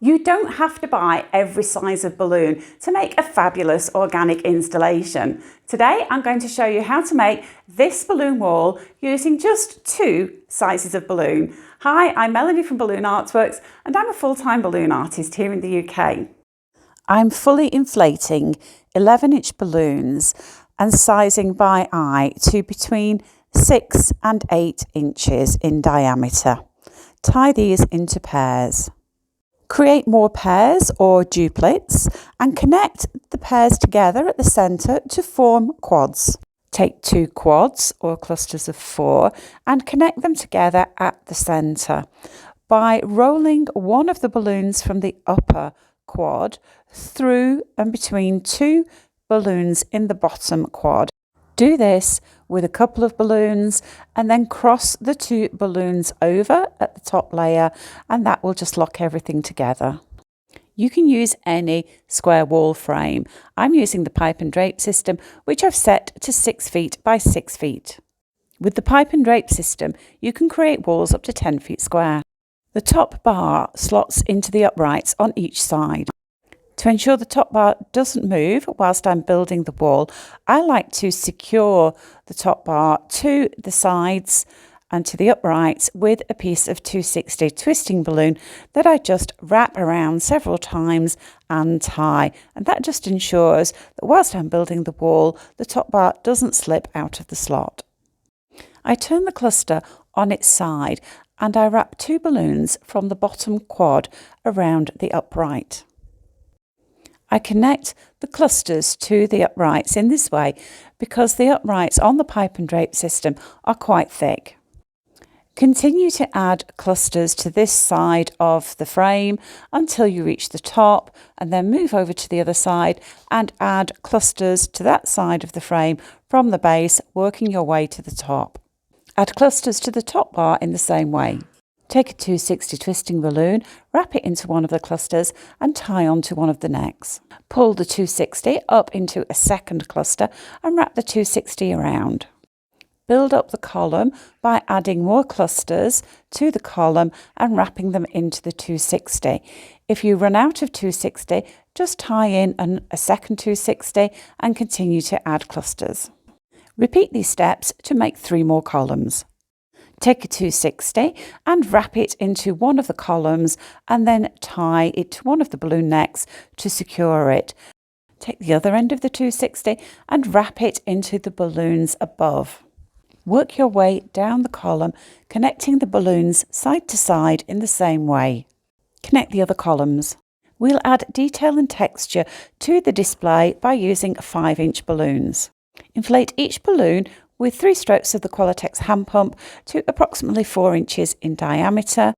You don't have to buy every size of balloon to make a fabulous organic installation. Today I'm going to show you how to make this balloon wall using just 2 sizes of balloon. Hi, I'm Melanie from Balloon Artworks and I'm a full-time balloon artist here in the UK. I'm fully inflating 11-inch balloons and sizing by eye to between 6 and 8 inches in diameter. Tie these into pairs. Create more pairs or duplets and connect the pairs together at the centre to form quads. Take 2 quads or clusters of 4 and connect them together at the centre by rolling one of the balloons from the upper quad through and between 2 balloons in the bottom quad. Do this with a couple of balloons and then cross the 2 balloons over at the top layer, and that will just lock everything together. You can use any square wall frame. I'm using the pipe and drape system, which I've set to 6 feet by 6 feet. With the pipe and drape system, you can create walls up to 10 feet square. The top bar slots into the uprights on each side. To ensure the top bar doesn't move whilst I'm building the wall, I like to secure the top bar to the sides and to the uprights with a piece of 260 twisting balloon that I just wrap around several times and tie. And that just ensures that whilst I'm building the wall, the top bar doesn't slip out of the slot. I turn the cluster on its side and I wrap 2 balloons from the bottom quad around the upright. I connect the clusters to the uprights in this way because the uprights on the pipe and drape system are quite thick. Continue to add clusters to this side of the frame until you reach the top, and then move over to the other side and add clusters to that side of the frame from the base, working your way to the top. Add clusters to the top bar in the same way. Take a 260 twisting balloon, wrap it into one of the clusters and tie onto one of the necks. Pull the 260 up into a second cluster and wrap the 260 around. Build up the column by adding more clusters to the column and wrapping them into the 260. If you run out of 260, just tie in a second 260 and continue to add clusters. Repeat these steps to make 3 more columns. Take a 260 and wrap it into one of the columns and then tie it to one of the balloon necks to secure it. Take the other end of the 260 and wrap it into the balloons above. Work your way down the column, connecting the balloons side to side in the same way. Connect the other columns. We'll add detail and texture to the display by using 5-inch balloons. Inflate each balloon with 3 strokes of the Qualatex hand pump to approximately 4 inches in diameter.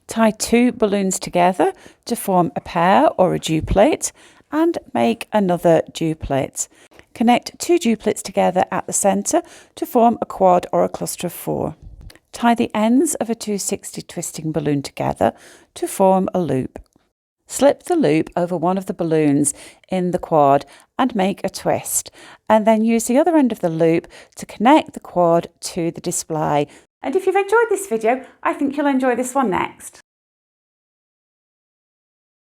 Tie 2 balloons together to form a pair or a duplet and make another duplet. Connect 2 duplets together at the centre to form a quad or a cluster of 4. Tie the ends of a 260 twisting balloon together to form a loop. Slip the loop over one of the balloons in the quad and make a twist, and then use the other end of the loop to connect the quad to the display. And if you've enjoyed this video, I think you'll enjoy this one next.